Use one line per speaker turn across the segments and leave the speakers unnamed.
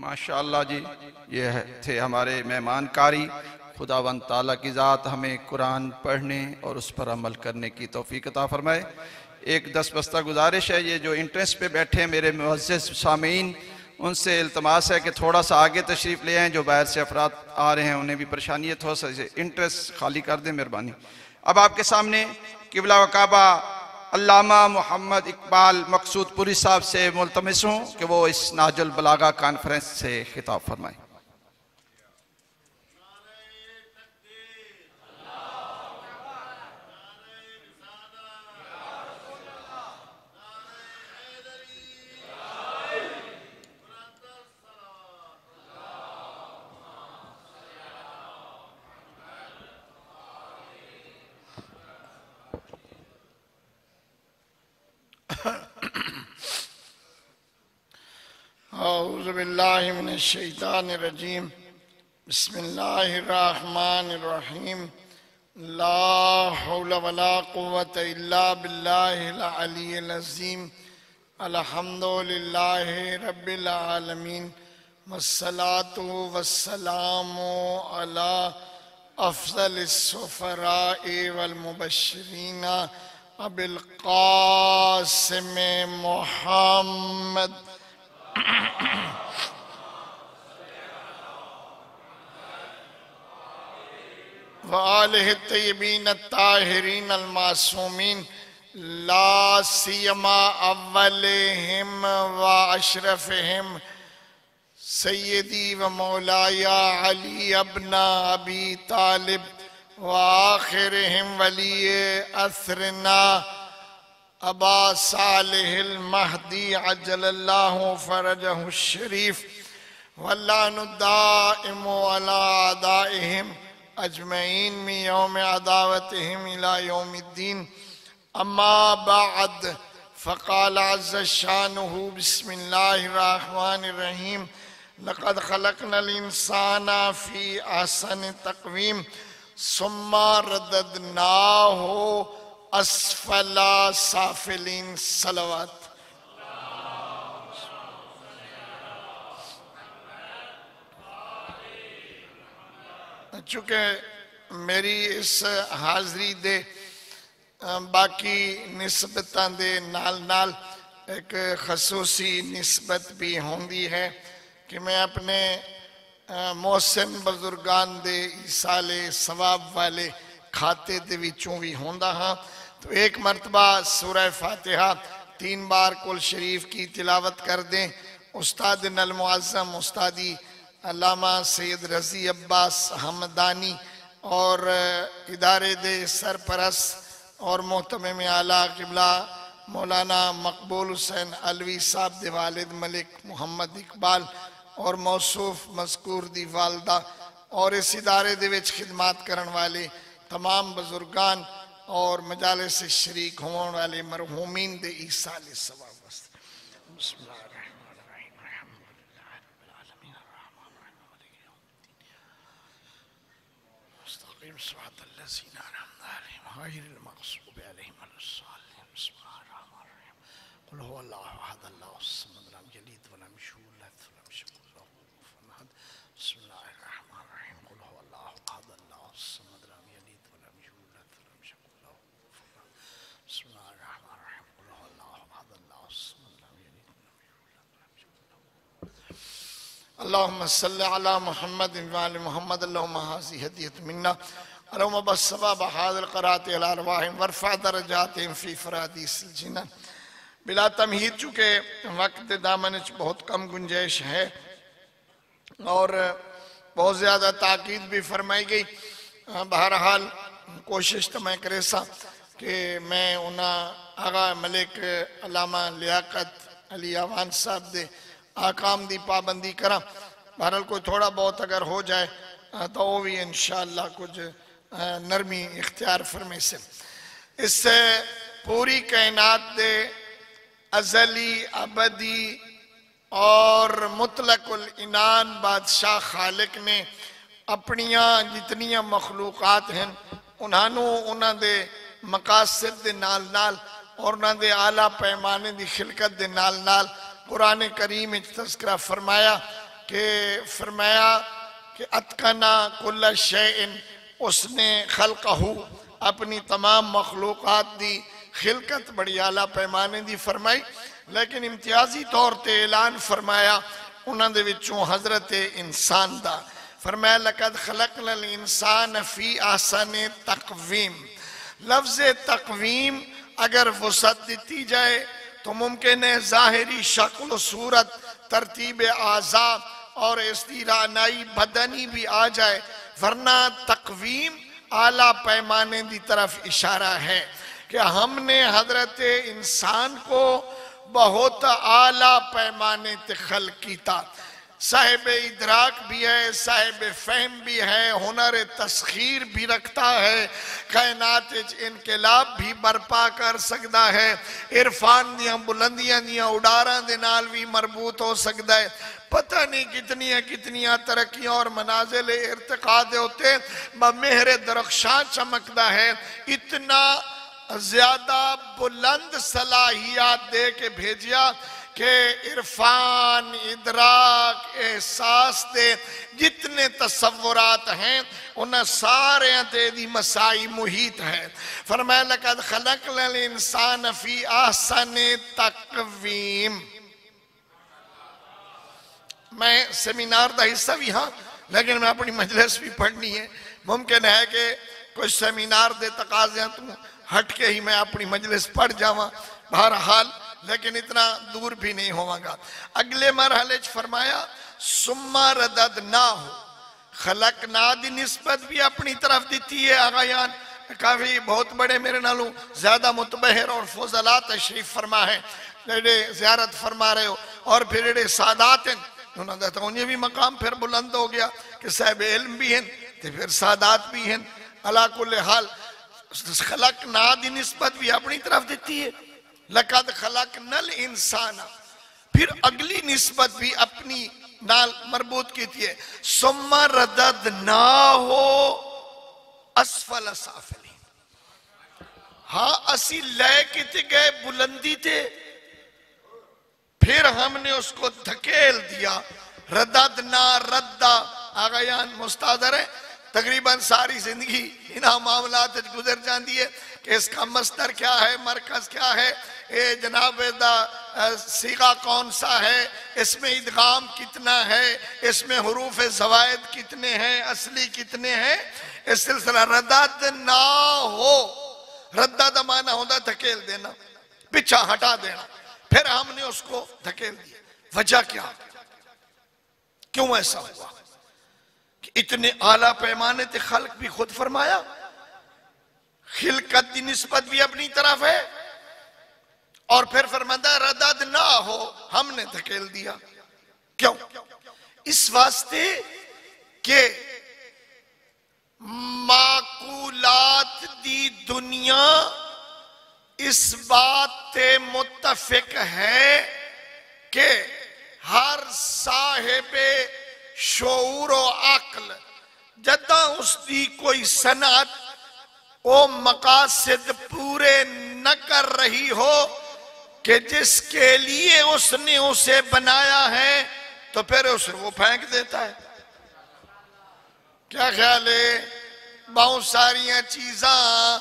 ماشاءاللہ جی، یہ تھے ہمارے مہمان کاری۔ خداوند تعالیٰ کی ذات ہمیں قرآن پڑھنے اور اس پر عمل کرنے کی توفیق عطا فرمائے۔ ایک دستبستہ گزارش ہے، یہ جو انٹرنس پہ بیٹھے ہیں میرے معزز سامعین، ان سے التماس ہے کہ تھوڑا سا آگے تشریف لے آئیں۔ جو باہر سے افراد آ رہے ہیں انہیں بھی پریشانی ہے، تھوڑا سا انٹرنس خالی کر دیں مہربانی۔ اب آپ کے سامنے قبلہ و کعبہ علامہ محمد اقبال مقصود پوری صاحب سے ملتمس ہوں کہ وہ اس نہج البلاغہ کانفرنس سے خطاب فرمائیں۔
اعوذ باللہ من الشیطان الرجیم، بسم اللہ الرحمن الرحیم، لا حول ولا قوة الا باللہ العلی العظیم، الحمدللہ رب العالمین، والصلاة والسلام علی افضل السفراء والمبشرین ابی القاسم محمد وآلہ الطیبین الطاہرین المعصومین، لا سیما اولہم و اشرفہم سیدی و مولاي علی ابن ابی طالب و آخرہم ولی اثرنا ابا صالح المہدی عجل اللہ فرجہ الشریف، واللعن الدائم علی اعدائہم اجمعین من یوم عداوتہم الى یوم الدین، اما بعد فقال عز شانہ بسم اللہ الرحمن الرحیم، لقد خلقنا الانسان فی احسن تقویم ثم رددناہ اسفل سافلین۔ صلوات۔ چونکہ میری اس حاضری دے باقی نسبتاں دے نال نال ایک خصوصی نسبت بھی ہوندی ہے کہ میں اپنے محسن بزرگان دے ایصال ثواب والے کھاتے دے وچوں بھی ہوندا ہاں، تو ایک مرتبہ سورہ فاتحہ 3 بار کل شریف کی تلاوت کر دیں۔ استاد المعظم استادی علامہ سید رضی عباس حمدانی اور ادارے دے سرپرست اور محتمم اعلیٰ قبلہ مولانا مقبول حسین علوی صاحب دے والد ملک محمد اقبال اور موصوف مذکور دی والدہ اور اس ادارے دے وچ خدمات کرن والے تمام بزرگان اور مجالس شریک ہون والے مرحومین دے ایصال ثواب واسطے۔ بسم اللہ الرحمن الرحیم، الحمدللہ رب العالمین، الرحمن الرحیم، مالک یوم الدین، مستقیم صراط الذین انعمت علیہم غیر المغضوب علیہم ولا الضالین۔ بسم اللہ الرحمن الرحیم، قل هو اللہ احد اللہ الصمد لم یلد ولم یولد ولم یکن له کفوا احد۔ بسم اللہ الرحمن الرحیم، قل هو اللہ احد اللہ الصمد لم یلد ولم یولد ولم یکن له کفوا احد۔ بسم اللہ الرحمن الرحیم، قل هو اللہ احد اللہ الصمد لم یلد ولم یولد ولم یکن له کفوا احد۔ اللہم صلی علی محمد وعلی محمد، اللہم ھذہ ہدیۃ منا، اللہم بالثواب ھذا القرات علی ارواحہم وارفع درجاتہم فی فرادیس الجنان۔ بلا تمہید، چونکہ وقت دامن بہت کم گنجائش ہے اور بہت زیادہ تاکید بھی فرمائی گئی، بہرحال کوشش تو میں کرے سا کہ میں انہاں آغا ملک علامہ لیاقت علی آوان صاحب دے آقام دی پابندی کرا۔ بہرحال کوئی تھوڑا بہت اگر ہو جائے تو وہ بھی انشاءاللہ کچھ نرمی اختیار فرمے سے۔ اس سے پوری کائنات دے ازلی ابدی اور مطلق العنان بادشاہ خالق نے اپنیاں جتنیاں مخلوقات ہیں انہاں دے مقاصد دے نال نال اور انہاں دے اعلیٰ پیمانے دی خلقت دے نال نال قرآن کریم تذکرہ فرمایا کہ فرمایا کہ اتقنا کل شیء، اس نے خلقہ، اپنی تمام مخلوقات دی خلقت بڑی اعلیٰ پیمانے دی فرمائی، لیکن امتیازی طور تے اعلان فرمایا انہاں دے وچوں حضرت انسان دا۔ فرمایا لقد خلقنا الانسان فی احسن تقویم۔ لفظ تقویم اگر وسعت دیتی جائے تو ممکن ہے ظاہری شکل و صورت، ترتیب اعضاء اور استعانائی بدنی بھی آ جائے، ورنہ تقویم اعلیٰ پیمانے دی طرف اشارہ ہے کہ ہم نے حضرت انسان کو بہت اعلیٰ پیمانے تے خلق کیتا۔ صاحب ادراک بھی ہے، صاحب فہم بھی ہے، ہنر تسخیر بھی رکھتا ہے، کائنات انقلاب بھی برپا کر سکتا ہے، عرفان دیاں بلندیاں دیاں اڈاراں دے نال بھی مربوط ہو سکتا ہے۔ پتہ نہیں کتنیاں ترقیاں اور منازل ارتقاء دے ہوتے، بمہر درخشاں چمکتا ہے، اتنا زیادہ بلند صلاحیات دے کے بھیجیا کہ عرفان، ادراک، احساس دے جتنے تصورات ہیں انہیں سارے تے دی مسائی محیط ہے۔ فرمایا لقد خلقنا الانسان فی احسن تقویم۔ میں سیمینار دا حصہ بھی ہاں، لیکن میں اپنی مجلس بھی پڑھنی ہے، ممکن ہے کہ کوئی سیمینار دے تقاضیاں تو ہٹ کے ہی میں اپنی مجلس پڑھ جاواں، بہرحال لیکن اتنا دور بھی نہیں ہوا گا۔ اگلے مرحلے فرمایا ثم رددناہ، خلقنا دی نسبت بھی اپنی طرف دیتی ہے آغایان، کافی بہت بڑے میرے نالوں زیادہ متبہر اور فضلاء تشریف فرما ہے، زیارت فرما رہے ہو، اور پھر ایڈے سادات ہیں، انہوں نے کہا انہیں بھی مقام پھر بلند ہو گیا کہ صاحب علم بھی ہیں تو پھر سادات بھی ہیں۔ علا کل حال خلقنا دی نسبت بھی اپنی طرف دیتی ہے، لقد خلقنا الانسان، پھر اگلی نسبت بھی اپنی نال مربوط کیتی ہے ثم رددناہ اسفل سافلین۔ ہاں اسی لے کتے گئے بلندی تے، پھر ہم نے اس کو دھکیل دیا، رددنا ردہ آغایان مستعدر ہے، تقریباً ساری زندگی انہاں معاملات گزر جاندی ہے کہ اس کا مصدر کیا ہے، مرکز کیا ہے، جناب دا صیغہ کون سا ہے، اس میں ادغام کتنا ہے، اس میں حروف زوائد کتنے ہیں، اصلی کتنے ہیں، اس سلسلہ رددنا ہو، ردد معنی ہوتا دھکیل دینا، پیچھا ہٹا دینا، پھر ہم نے اس کو دھکیل دیا۔ وجہ کیا؟ کیوں ایسا ہوا کہ اتنے اعلیٰ پیمانے تے خلق بھی خود فرمایا، خلقت دی نسبت بھی اپنی طرف ہے، اور پھر فرمایا رددنا ہو، ہم نے دھکیل دیا۔ کیوں؟ اس واسطے کہ معقولات دی دنیا اس بات تے متفق ہے کہ ہر صاحب شعور و عقل جدہ اس دی کوئی صنعت او مقاصد پورے نہ کر رہی ہو کہ جس کے لیے اس نے اسے بنایا ہے تو پھر اسے وہ پھینک دیتا ہے۔ کیا خیال ہے؟ بہت ساریاں چیزاں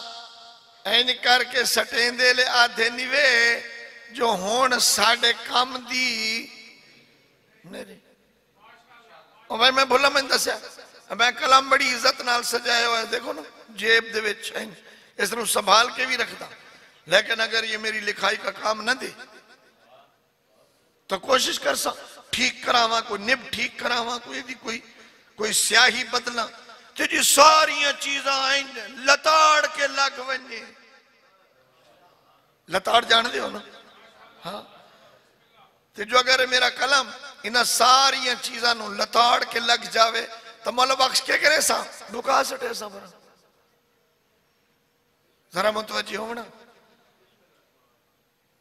این کر کے سٹیں دے لے آدھے نیوے جو ہون ساڑھے کام دی نہیں۔ اور بھائی میں بھولا میں دسیا، میں کلام بڑی عزت نال سجائے ہوئے، دیکھو نا جیب دے وچ اس طرح سنبھال کے بھی رکھتا، لیکن اگر یہ میری لکھائی کا کام نہ دے تو کوشش کر سا ٹھیک کراواں، کوئی نب ٹھیک کراواں، کوئی سیاہی بدلا تو جی ساریاں چیزاں آئیں لتاڑ کے لگ ونجے۔ لتاڑ جان دے ہو نا؟ ہاں تو جو اگر میرا کلام انہاں ساریاں چیزاں نو لتاڑ کے لگ جاوے تو مولا بخش کے کرے سا لکا سٹے سا برا، ذرا متوجہ ہونا۔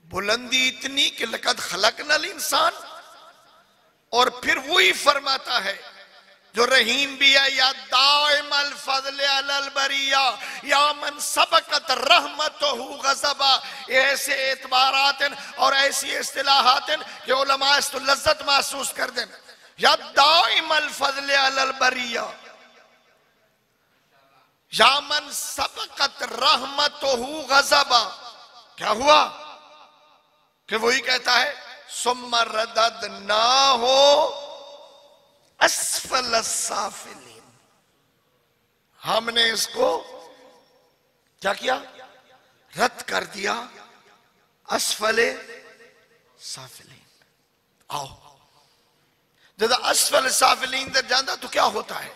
بلندی اتنی کہ لقد خلقنا الانسان، اور پھر وہی فرماتا ہے جو رحیم بھی ہے، یا دائم الفضل علی البریہ یا من سبقت رحمتہ غضبا، ایسے اعتبارات اور ایسی اصطلاحات کہ علماء اس تو لذت محسوس کر دیں۔ یا دائم الفضل علی البریہ یا من سبقت رحمتہ غضبا. کیا ہوا کہ وہی کہتا ہے ثم رددناہ اسفل السافلین. ہم نے اس کو کیا کیا؟ رد کر دیا اسفل سافلین. آؤ جب اسفل سافلین در جاندہ تو کیا ہوتا ہے؟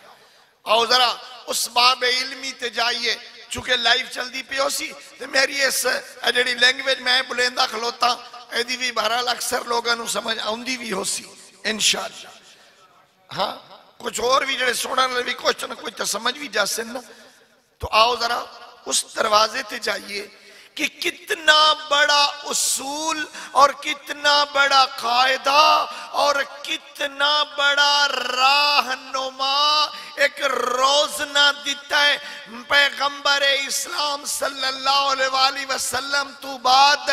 آؤ ذرا اس باب علمی تے جائیے، چونکہ لائف چل دی پی ہو سی تو میری اس جڑی لینگویج میں بلیندہ کھلوتا ایدی بھی بہرحال اکثر لوگاں نو سمجھ آؤندی بھی ہو سی انشاءاللہ. ہاں کچھ اور بھی جڑے سوڑا بھی کچھ نہ کچھ تو سمجھ بھی جا سن. تو آؤ ذرا اس دروازے تے جائیے کہ کتنا بڑا اصول اور کتنا بڑا قاعدہ اور کتنا بڑا راہنما ایک روزنہ دیتا ہے پیغمبر اسلام صلی اللہ علیہ وآلہ وسلم تو بعد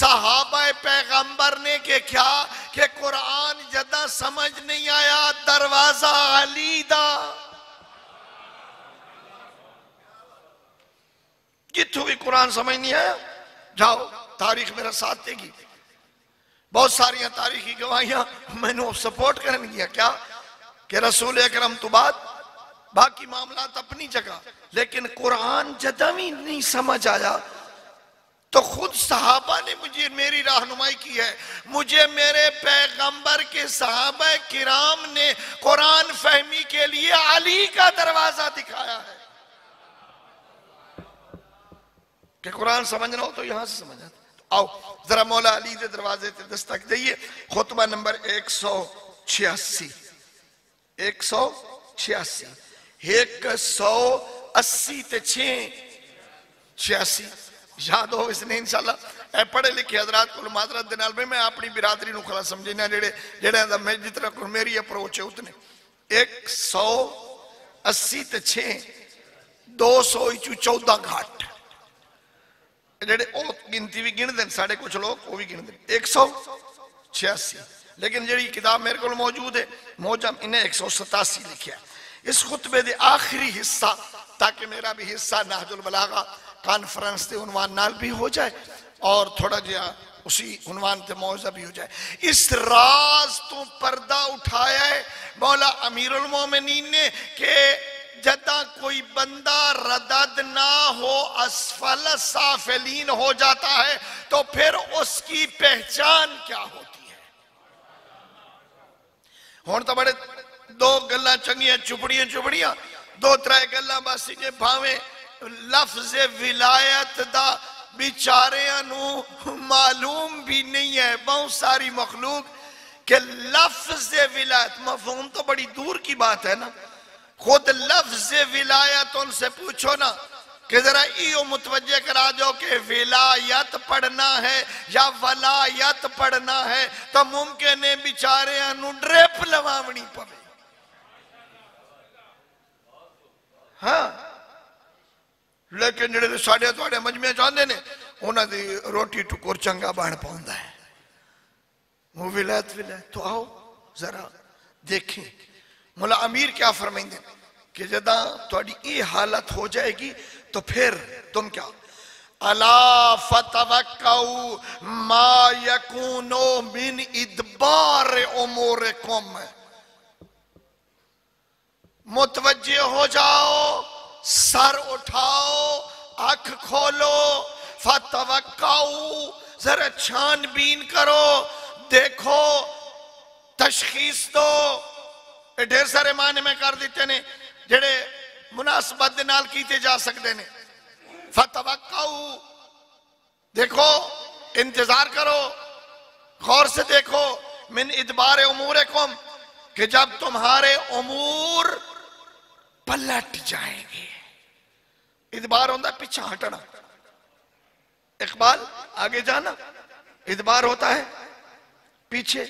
صحابہ پیغمبر نے کہ کیا کہ قرآن جدہ سمجھ نہیں آیا دروازہ علی دا. جتوں بھی قرآن سمجھ نہیں آیا جاؤ تاریخ میرا ساتھ دے گی. بہت ساری تاریخی گواہیاں میں نے سپورٹ کرنے گیا کیا کہ رسول اکرم تو بعد باقی معاملات اپنی جگہ، لیکن قرآن جدوی نہیں سمجھ آیا تو خود صحابہ نے مجھے میری رہنمائی کی ہے. مجھے میرے پیغمبر کے صحابہ کرام نے قرآن فہمی کے لیے علی کا دروازہ دکھایا ہے کہ قرآن سمجھنا ہو تو یہاں سے سمجھنا. آؤ ذرا مولا علی دے دروازے تے دستک دئیے. خطبہ نمبر 186 186 180 تے 86 یاد ہو اس نے انشاءاللہ. اے پڑھے لکھے حضرات کو معذرت دنال میں اپنی برادری نو کھلا سمجھنا جڑے اندر میں جتنا میری اپروچ ہے اتنے 180 تے 6 214 گھاٹ جڑے او گنتی بھی گن دیں ساڑھے کچھ لوگ وہ بھی گن دیں 186. لیکن جڑی کتاب میرے کو موجود ہے موجم انہیں 187 لکھیا ہے. اس خطبے دے آخری حصہ تاکہ میرا بھی حصہ نہج البلاغہ کانفرنس دے عنوان نال بھی ہو جائے اور تھوڑا جہاں اسی عنوان تے موضوع بھی ہو جائے. اس راز تو پردہ اٹھایا ہے مولا امیر المومنین نے کہ جدہ کوئی بندہ ردد نہ ہو اسفل سافلین ہو جاتا ہے تو پھر اس کی پہچان کیا ہوتی ہے. ہون تو بڑے دو گلہ چنگیاں چپڑیاں دو ترائے گلہ باسی کے بھاویں لفظ ولایت دا بیچاریاں نو معلوم بھی نہیں ہے. بہت ساری مخلوق کہ لفظ ولایت مفہوم تو بڑی دور کی بات ہے نا. خود لفظ ولایت ان سے پوچھو نا کہ ذرا ایو متوجہ کرا جو کہ ولایت پڑھنا ہے یا ولایت پڑھنا ہے تو ممکن ہے بیچارے انو ڈریپ لواونی پڑے. ہاں لیکن جڑے ساڑھے توڑے مجمع چاندے نے انہاں دی روٹی ٹکور چنگا بان پاؤندہ ہے. وہ ولایت تو آؤ ذرا دیکھیں مولا امیر کیا فرمائیں دیں کہ جدہ توڑی ای حالت ہو جائے گی تو پھر تم کیا الا فتوکعوا ما یکونو من ادبار امورکم. متوجہ ہو جاؤ سر اٹھاؤ آنکھ کھولو فتوکعوا ذرا چھان بین کرو دیکھو تشخیص دو. ڈھیر سارے معنی میں کر دیتے نے جڑے مناسبت نال کیتے جا سکتے نے. فتوکعوا دیکھو انتظار کرو غور سے دیکھو من ادبار امورکم کہ جب تمہارے امور پلٹ جائیں گے. ادبار ہوتا ہے پیچھے ہٹنا، اقبال آگے جانا، ادبار ہوتا ہے پیچھے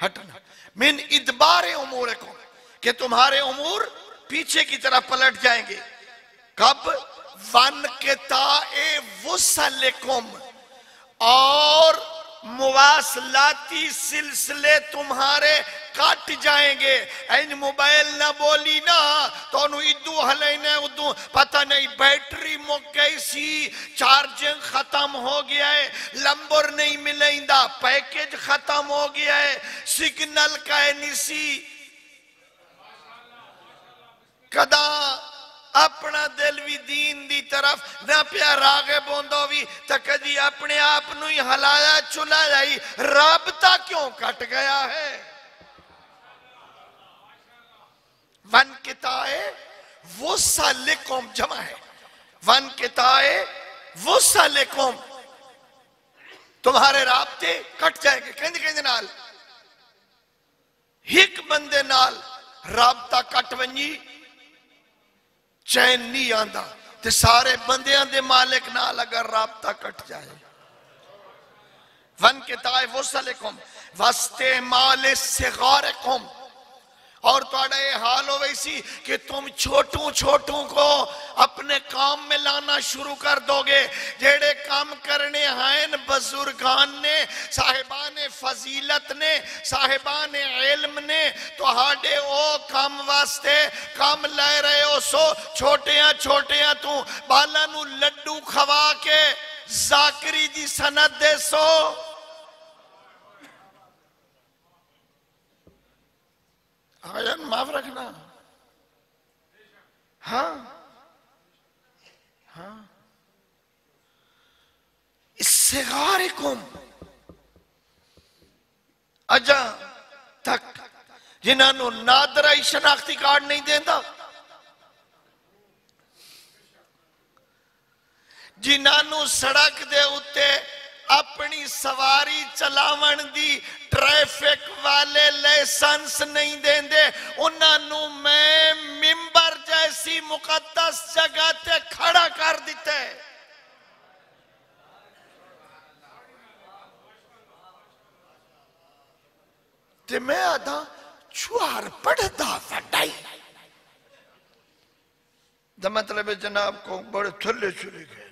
ہٹنا. من ادبار امورکم کہ تمہارے امور پیچھے کی طرف پلٹ جائیں گے. کب؟ وَانْقِطَاعِ وُصَلِكُمْ اور مواصلاتی سلسلے تمہارے کٹ جائیں گے. این موبائل نہ بولی نا تو انہوں ادو ہلینے ادو پتہ نہیں بیٹری مک گئی سی, چارجنگ ختم ہو گیا ہے, لمبر نہیں ملیں دا, پیکج ختم ہو گیا ہے, سگنل کا نسی کدا اپنا دل بھی دین دی طرف نہ پیا راغب ہوندو بھی تا کدی اپنے آپ نو ہی ہلایا چلایا ہی, رابطہ کیوں کٹ گیا ہے؟ ون کتائے وصلکم جمع ہے, ون کتائے وصلکم, تمہارے رابطے کٹ جائیں گے. کہندے نال ایک بندے نال رابطہ کٹ ونجی چین نہیں آندا, تے سارے بندیاں دے مالک نال اگر رابطہ کٹ جائے. ون کتائے وصلکم واستعمال صغارکم, اور توڑا یہ حال ہو ویسی کہ تم چھوٹوں کو اپنے کام میں لانا شروع کر دو گے. جیڑے کام کرنے ہیں بزرگان نے, صاحبان فضیلت نے, صاحبان علم نے, تو ہاڑے او کام واسطے کام لائے رہے ہو. سو چھوٹیاں تو بالا نو لڈو کھوا کے ذاکری دی سند دے سو. آیان معاف رکھنا. ہاں صغارکم اجا تک جنہوں نادرائی شناختی کارڈ نہیں دیندہ, جنہوں سڑک دے ہوتے اپنی سواری چلاون دی ٹریفک والے لیسنس نہیں دیں دے, انہوں میں ممبر جیسی مقدس جگہ تے کھڑا کر دیتے. تے میں آدھا چوار پڑھتا فٹائی دا مطلب جناب کو بڑے تھلے چلے گئے.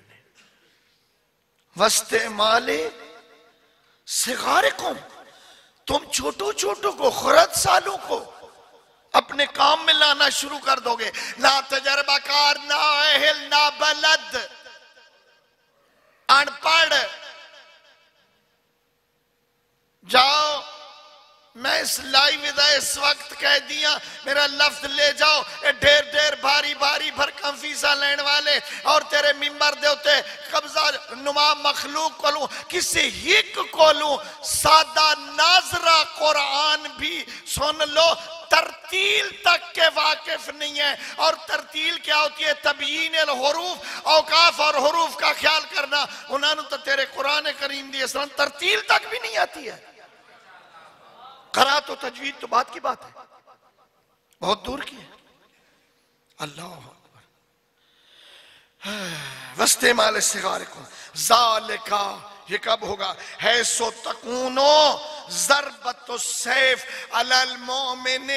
واستعمال صغارکم, تم چھوٹوں کو خرد سالوں کو اپنے کام میں لانا شروع کر دو گے. نہ تجربہ کار, نہ اہل, نہ بلد, ان پڑھ. جاؤ, میں اس لائیو دا اس وقت کہہ دیا, میرا لفظ لے جاؤ, ڈھیر بھاری بھرکم فیصہ لین والے اور تیرے ممبر دے ہوتے قبضہ نما مخلوق کو لوں, کسی ایک کو لوں, سادہ ناظرہ قرآن بھی سن لو, ترتیل تک کے واقف نہیں ہے. اور ترتیل کیا ہوتی ہے؟ تبیین الحروف, اوقاف اور حروف کا خیال کرنا. انہوں نے تو تیرے قرآن کریم دی اسلام ترتیل تک بھی نہیں آتی ہے. قرات و تجوید تو بات کی بات ہے, بہت دور کی ہے. اللہ اکبر. واستعمال صغارکم ذالکا, یہ کب ہوگا؟ حیثو تکونو ضربت السیف علی المومن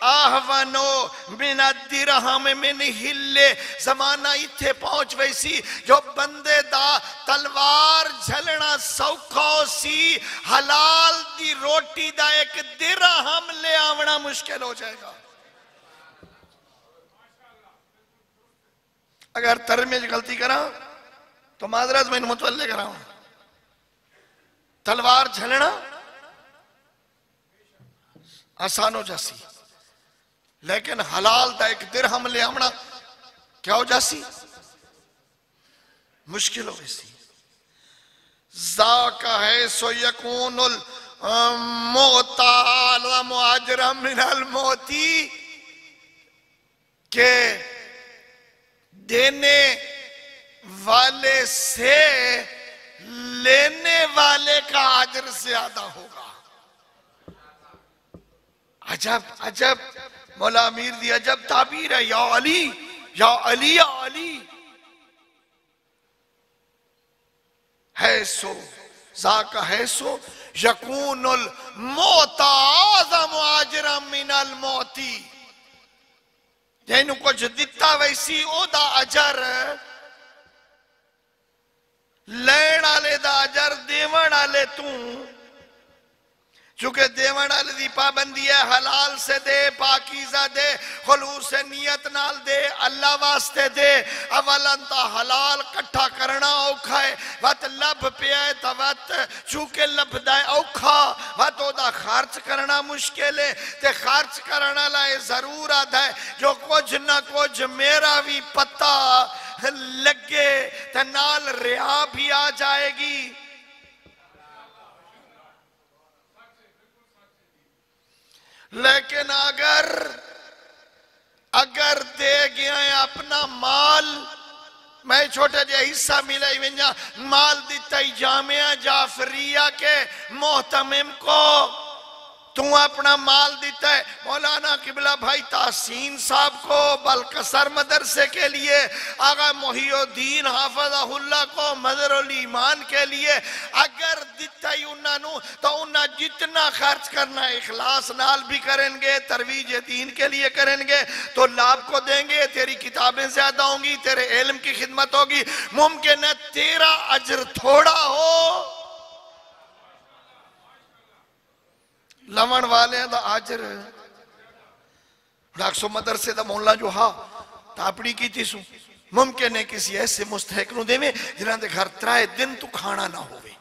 آہونو من الدرہم من ہلے. زمانہ اتھے پہنچ ویسی جو بندے دا تلوار جھلنا سوکھو سی, حلال دی روٹی دا ایک درہم لے آونا مشکل ہو جائے گا. اگر ترمج غلطی کرا تو معذرت میں متولے کرا ہوں. تلوار جھلنا آسان ہو جاسی, لیکن حلال دا ایک درہم لے آمنا کیا ہو جاسی؟ مشکل ہو جاسی. ذاکہ ہے سو یکون الموتا عالم اجرم من الموتی, کہ دینے والے سے لینے والے کا اجر زیادہ ہوگا. عجب مولا امیر دی عجب تعبیر ہے. یا علی یا علی یا علی. حیثو ذاکہ حیثو یکون الموت اعظم اجرا من الموتی, یعنی کچھ دیتا ویسی او دا اجر لین آلے دا اجر دیون آلے توں، چونکہ دیون آلے دی پابندی ہے حلال سے دے، پاکیزہ دے، خلوص نیت نال دے، اللہ واسطے دے۔ اولا تا حلال کٹھا کرنا اوکھا ہے، وقت لب پیا ہے تا وقت چونکہ لب دائے اوکھا، وقت او دا خارچ کرنا مشکل ہے، تے خارچ کرنا لائے ضرور آدھا ہے، جو کچھ نہ کچھ میرا بھی پتہ لگے تے نال ریا بھی آ جائے گی۔ لیکن اگر دے گیا ہے اپنا مال، میں چھوٹا جا حصہ ملا ہی ونجا مال دیتا ہی جامعہ جعفریہ کے محتمم کو، تو اپنا مال دیتا ہے مولانا قبلہ بھائی تحسین صاحب کو، بلکسر مدرسے کے لیے، آقا محی الدین حافظہ اللہ کو، مدر الایمان کے لیے، اگر دیتا ہی انہوں تو انہوں جتنا خرچ کرنا ہے اخلاص نال بھی کریں گے، ترویج دین کے لیے کریں گے تو لاب کو دیں گے، تیری کتابیں زیادہ ہوں گی، تیرے علم کی خدمت ہوگی، ممکن ہے تیرا اجر تھوڑا ہو، لمن والے دا آجر ڈاکسو مدرسے دا مولا جو ہاں تاپڑی کی تیسو ممکن ہے کسی ایسے مستحق نو دے میں جنہاں دے گھر ترائے دن تو کھانا نہ ہوئے،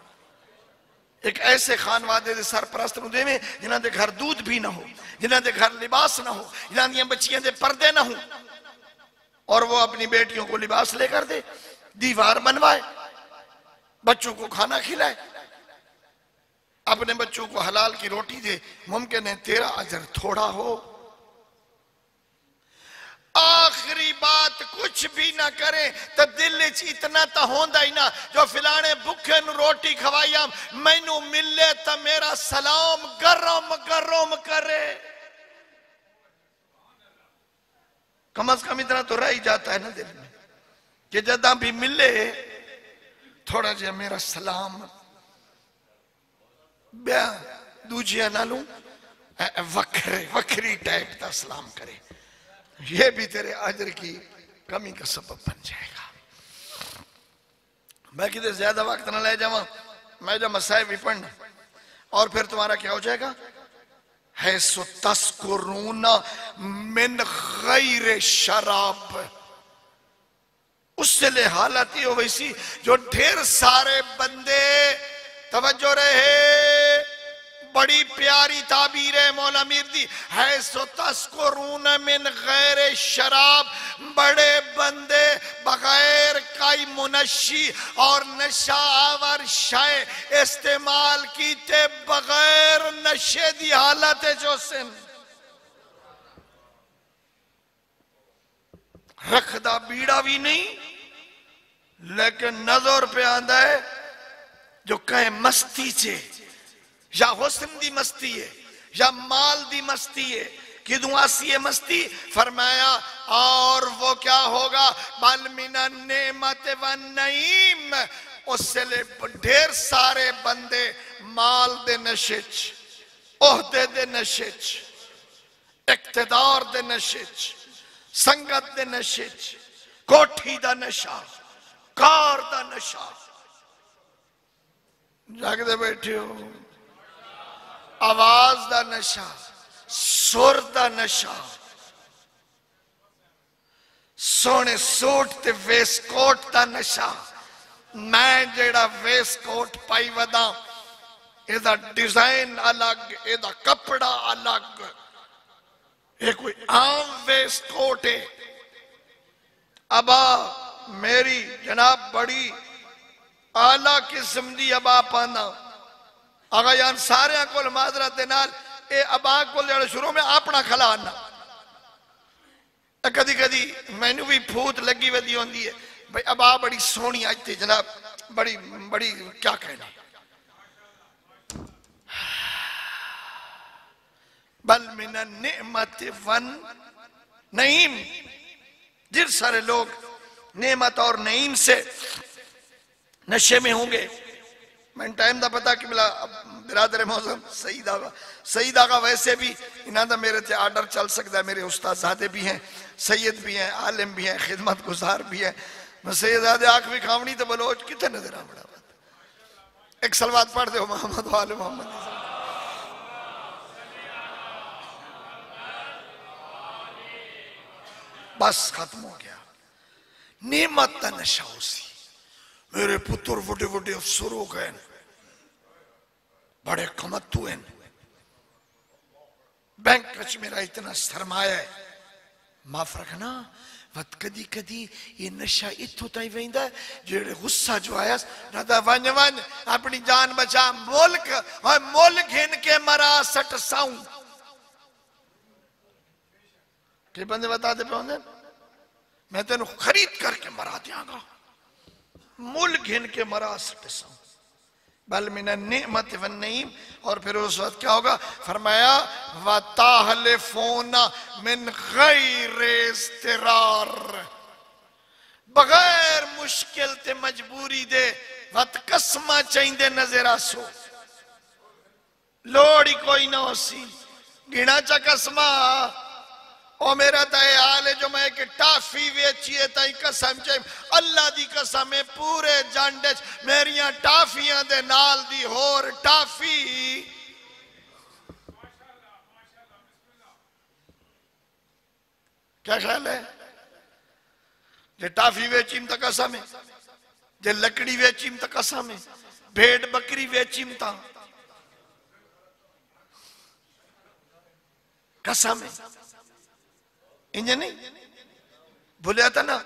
ایک ایسے خانوادے دے سرپرست نو دے میں جنہاں دے گھر دودھ بھی نہ ہو، جنہاں دے گھر لباس نہ ہو، جنہاں دے بچیاں دے پردے نہ ہو، اور وہ اپنی بیٹیوں کو لباس لے کر دے، دیوار بنوائے، بچوں کو کھانا کھلائے، اپنے بچوں کو حلال کی روٹی دے، ممکن ہے تیرا اجر تھوڑا ہو۔ آخری بات کچھ بھی نہ کریں تو دل اتنا تا ہوندہ ہی نہ جو فلانے بکھے نو روٹی کھوائیاں میں نو ملے تا میرا سلام گرم گرم کرے، کم از کم اتنا تو رہ ہی جاتا ہے نا دل میں کہ جدہ بھی ملے تھوڑا جا میرا سلام بیا دوجیاں نہ لوں وکری ٹائپ تا سلام کرے، یہ بھی تیرے اجر کی کمی کا سبب بن جائے گا۔ میں کدھر زیادہ وقت نہ لے جاؤں، میں جو مسائب بھی پڑھنا اور پھر تمہارا کیا ہو جائے گا؟ حیث تذکرون من غیر شراب، اس سے لے حالت ہی ہو ویسی جو ڈھیر سارے بندے توجہ رہے، بڑی پیاری تعبیر ہے مولا میر دی، حیث تذکرون من غیر شراب، بڑے بندے بغیر کئی منشی اور نشہ آور شائع استعمال کیتے بغیر نشے دی حالت جو سن رکھدہ بیڑا بھی نہیں، لیکن نظر پہ آندہ ہے جو کہیں مستی چھے، یا حسن دی مستی ہے یا مال دی مستی ہے، کدوں آسی ہے مستی؟ فرمایا اور وہ کیا ہوگا؟ بل من النعمت والنعیم، اس سے لے ڈھیر سارے بندے مال دے نشچ، عہدے دے نشچ، اقتدار دے نشچ، سنگت دے نشچ، کوٹھی دا نشہ، کار دا نشہ، جاگ دے بیٹھے ہو، آواز دا نشہ، سور دا نشہ، سونے سوٹ تے ویس کوٹ دا نشہ، میں جیڑا ویس کوٹ پائی ودا ایدہ ڈیزائن الگ، ایدہ کپڑا الگ، یہ کوئی عام ویس کوٹ ہے، ابا میری جناب بڑی آلہ قسم دی ابا پانا، آگا یہاں سارے کول معذرت نال اے ابا کول جڑا شروع میں اپنا کھلا آنا، کدی کدی میں نے بھی پھوت لگی ودی ہوندی ہے بھئی ابا بڑی سونی آج تھی جناب، بڑی کیا کہنا، بل من النعمت والنعیم، جن سارے لوگ نعمت اور نعیم سے نشے میں ہوں گے۔ میں ٹائم دا پتا کہ بلا برادر موزم سعید آقا ویسے بھی انہاں دا میرے تے آرڈر چل سکتا ہے، میرے استاد زادے بھی ہیں، سید بھی ہیں، عالم بھی ہیں، خدمت گزار بھی ہیں، سیدزادے آنکھ بھی کھاونی تو بلوچ کتے نظر آمڑا بات ایک صلوات پڑھ دے محمد و آل محمد بس ختم ہو گیا نعمت تا نشہ ہو سی میرے پتر وڈے وڈے افسر ہو گئے بڑے قمتو ہیں بینک کچھ میرا اتنا سرمایہ ہے معاف رکھنا وقت کدی کدی یہ نشہ اتھو تائی ویندہ ہے جیڑے غصہ جو آیا رہتا ونج ونج اپنی جان بچا ملک اور ملک ہن کے مرا سٹ ساؤں کہ بندے بتا دے پہ ہوندے میں تینو خرید کر کے مرا دیا گا ملک ہن کے مرا سٹ ساؤں بل من النعمت والنعیم اور پھر اس وقت کیا ہوگا فرمایا وَتَحْلِفُونَ مِنْ غَيْرِ اسْتِرَار بغیر مشکل تے مجبوری دے وقت قسمہ چاہین دے نظر آسو لوڑی کوئی نہ ہو سی گھنا چا قسمہ او میرا تائے حال ہے جو میں کہ ٹافی ویچیے تائی قسم چاہیم اللہ دی قسم ہے پورے جانڈج میریاں ٹافیاں دے نال دی ہور ٹافی کیا خیال ہے جے ٹافی ویچیم تا قسم ہے جے لکڑی ویچیم تا قسم ہے بھیڑ بکری ویچیم تا قسم ہے انجھے نہیں بھولے آتا نا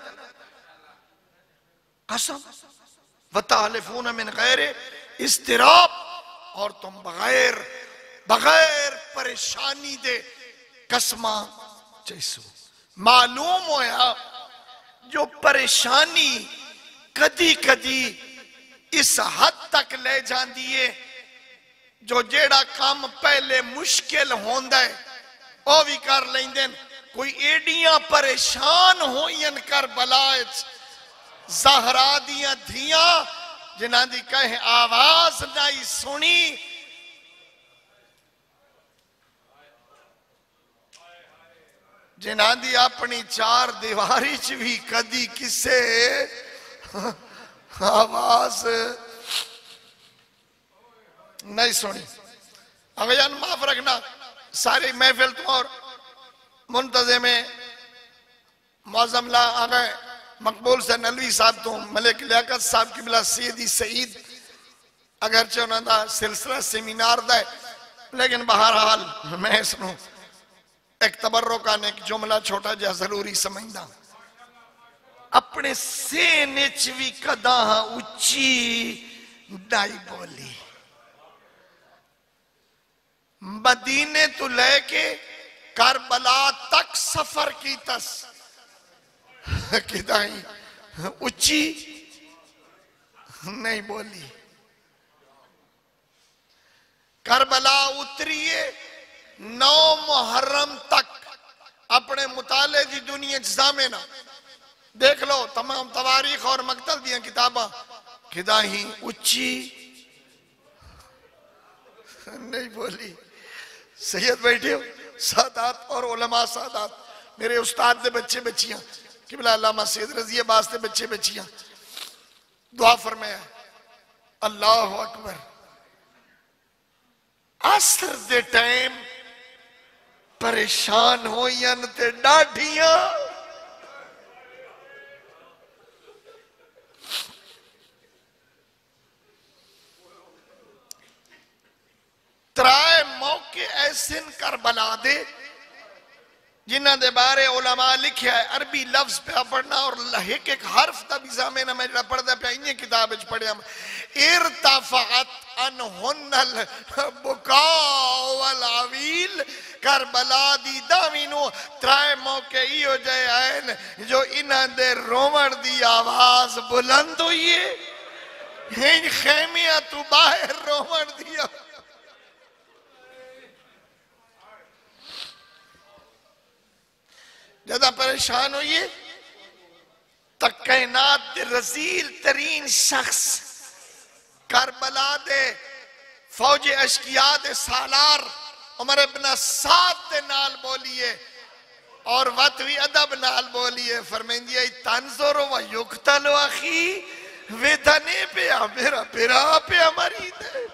قسم وَتَحْلِفُونَ مِنْ غَيْرِ اسْتِرَاب اور تم بغیر پریشانی دے قسمہ چیسو معلوم ہویا جو پریشانی کدی کدی اس حد تک لے جان دیئے جو جیڑا کام پہلے مشکل ہوندہ ہے او بھی کر لیں دیں کوئی ایڈیاں پریشان ہوئین کربلائچ زہرا دیاں دھیاں جنہاں دی کہیں آواز نہیں سنی جنہاں دی اپنی چار دیواری چوی کدی کسے آواز نہیں سنی اگیان معاف رکھنا ساری محفل تو اور منتظم معظم لا آگئے مقبول سے نلوی صاحب تو ملک لیاقت صاحب کی بلا سیدی سعید اگرچہ انہوں دا سلسلہ سیمینار دا ہے لیکن بہرحال میں اس نو ایک تبرکان ایک جملہ چھوٹا جا ضروری سمجھنا اپنے سینے چوی قداں اچھی ڈائی بولی مدینے تو لے کے کربلا تک سفر کی تس کدائیں اچھی نہیں بولی کربلا اتریے 9 محرم تک اپنے مطالعے دی دنیا جزامنا دیکھ لو تمام تواریخ اور مکتب دیاں کتاباں کدائیں اچھی نہیں بولی سید بیٹھے ہو سادات اور علماء سادات میرے استاد دے بچے بچیاں قبلہ علامہ سید رضی عباس دے بچے بچیاں دعا فرمایا اللہ اکبر عصر دے ٹائم پریشان ہوئیاں تے ڈاڑھیاں ترائے موقع ایسن کربلا دے جنہ دے بارے علماء لکھیا ہے عربی لفظ پہ پڑھنا اور ایک ایک حرف تا بھی زامنہ میں جڑا پڑھ دا پہ انہیں کتاب اچھ پڑھیا ارتفعت انہن البکاء والعویل کربلا دی دامینو ترائے موقع ہی ہو جائے آئین جو انہ دے رومر دی آواز بلند ہوئیے ان خیمیاں تو باہر رومر دی آواز جدہ پریشان ہوئیے تک کائنات دے رزیل ترین شخص کربلا دے فوج اشکیاء دے سالار عمر ابن سعد دے نال بولیے اور وقت بھی ادب نال بولیے فرمیندی ہے تنظرو و یقتلو اخی ویدنے پہ میرا پیرا پہ ہماری دے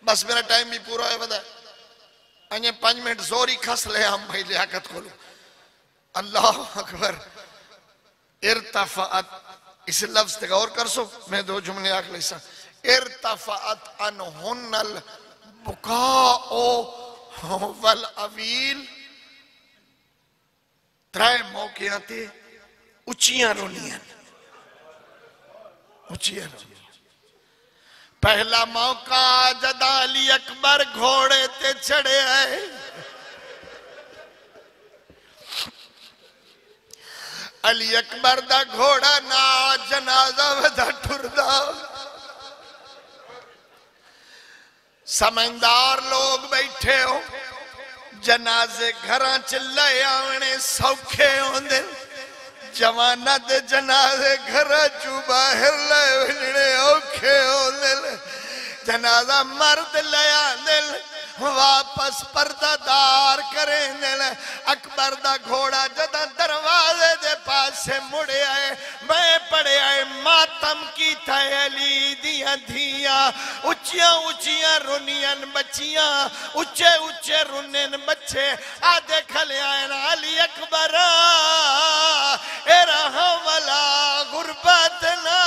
بس میرا ٹائم بھی پورا ہے بدا انہیں 5 منٹ زوری کھس لے ہم بھائی لیاقت کھولو اللہ اکبر ارتفعت اس لفظ تک اور کر سو میں 2 جملے آکھ لیسا ارتفعت انہن البکاء والعویل 3 موقعہ تے اچیاں رونیاں پہلا موقع جدا علی اکبر گھوڑے تے چڑھے آئے علی اکبر دا گھوڑا نا جنازہ ودا ٹھردا سمندار لوگ بیٹھے ہو جنازے گھراں چلے آونے سوکھے ہوں دل جوانہ دے جنازے گھراں چو باہر لے وجنے اوکھے ہوں دل جنازہ مرد لے آن دل واپس پردہ دار کریں دل اکبر دا گھوڑا جدا دروازے دے پاس سے مڑے آئے میں پڑے آئے ماتم کی تھا علی دیاں دھیاں اچیاں رونیاں بچیاں اچھے رونین بچے آدھے کھلے آئے علی اکبر ارحم والا غربتنا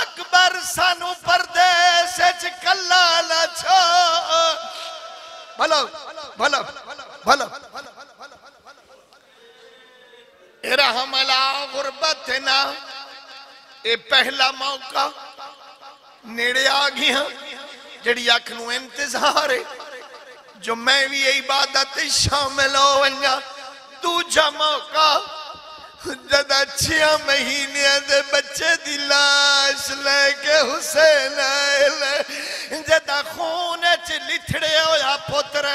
اکبر سانو پردیس چکلا نہ چھو بھلا ارحم والا غربتنا اے پہلا موقع نیڑے آگیا جڑی اکھنو انتظار ہے جو میں بھی عبادت شامل ہو ونجا دوجا موقع جدا 6 مہینے دے بچے دی لاش لے کے حسین آئے جدا خونے چ لٹھڑے ہویا پتر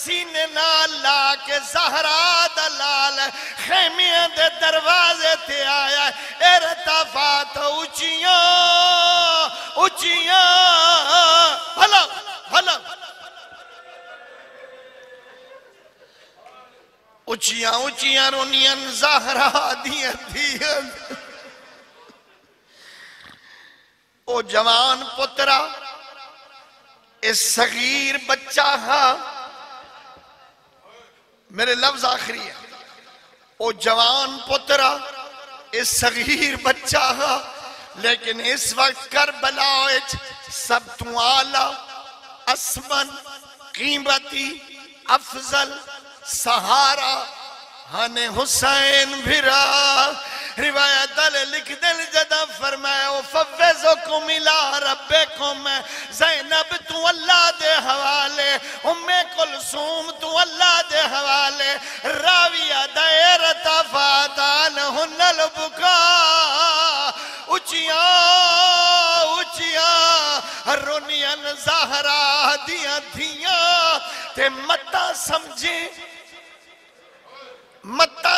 سینے نال لا کے زہرا دلال خیمیاں دے دروازے تے آیا ارتفعت اچیاں بھلا اچیاں رونیاں زہرا دیاں او جوان پترہ اس صغیر بچہ ہاں میرے لفظ آخری ہے او جوان پترہ اس صغیر بچہ ہاں لیکن اس وقت کربلا سب تو اعلیٰ اسمن قیمتی افضل سہارا ہنے حسین بھرا روایت لکھ دل جدا فرمائے وَفَوِّزُكُمْ إِلَىٰ رَبِّكُمْ زینب تو اللہ دے حوالے کلثوم تو اللہ دے حوالے راویہ دائر تفاتان ہن البکا اچیاں رونیاں زہرا دیاں تے متا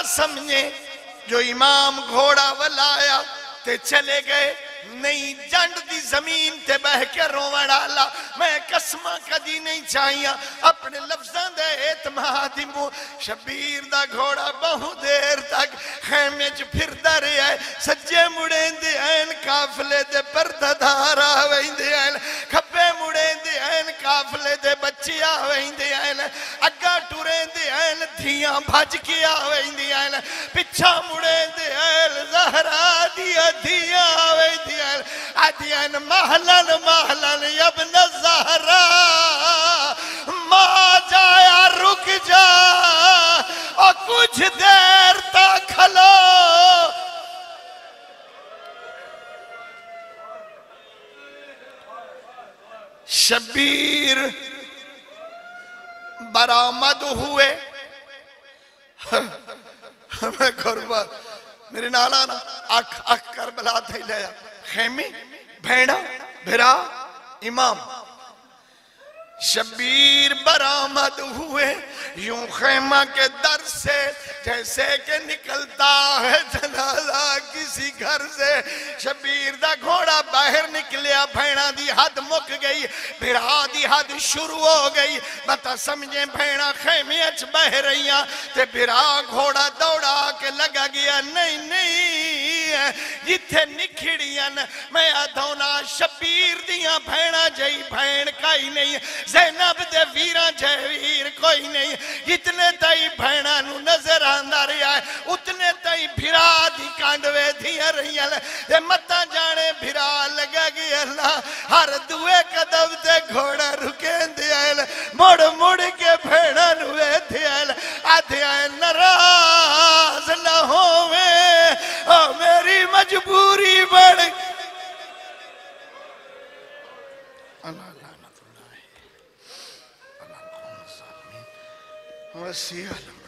سمجھے جو امام گھوڑا ولایا تے چلے گئے نہیں جنڈ دی زمین تے بہ کے روڑ ڈالا میں قسمہ کدی نہیں چاہیا اپنے لفظاں دے اعتمادی مو شبیر دا گھوڑا بہت دیر تک خیمے چ پھر در آئے سجے مڑیں دے این کافلے دے پرددار آویں دے این کھپے مڑیں دے این کافلے دے بچی آویں دے این اگا ٹوریں دے این دھیاں بھج کے آویں دے این پچھا مڑیں دے این زہرا دیا دھیاں آویں دے این ادین محلن ابن الزہرا ماں جایا رک جا اور کچھ دیر تک کھلو شبیر برآمد ہوئے میں قربان میرے نالانا اکھ کربلا تھے لیا خیمی بھیڑا بھرا امام شبیر برآمد ہوئے یوں خیمہ کے در سے جیسے کہ نکلتا ہے جنازہ کسی گھر سے شبیر دا گھوڑا باہر نکلیا بھیڑا دی حد مک گئی بھرا دی حد شروع ہو گئی بتا سمجھیں بھیڑا خیمے اچ بہ رہیاں تے بھرا گھوڑا دوڑا کے لگا گیا نہیں نہیں جتھے نکھڑیاں میں آدھونا شبیر دیاں بھیڑا جائی بھیڑ کائی نہیں زینب دے ویران جائے ویر کوئی نہیں جتنے تائی بھیڑا نو نظر آندہ رہا ہے اتنے تائی بھرا دی کانڈوے دیا رہیاں لے متا جانے بھرا لگا گیا اللہ ہر دوے قدم تے گھوڑا رکین دیا ہے مڑ مڑ کے بھیڑا نوے دیا ہے آدھیا ہے نراز نہ ہوئے او میری مجبوری بڑھ اللہ لعنت اللہ اللہ الظالمین وسیع علم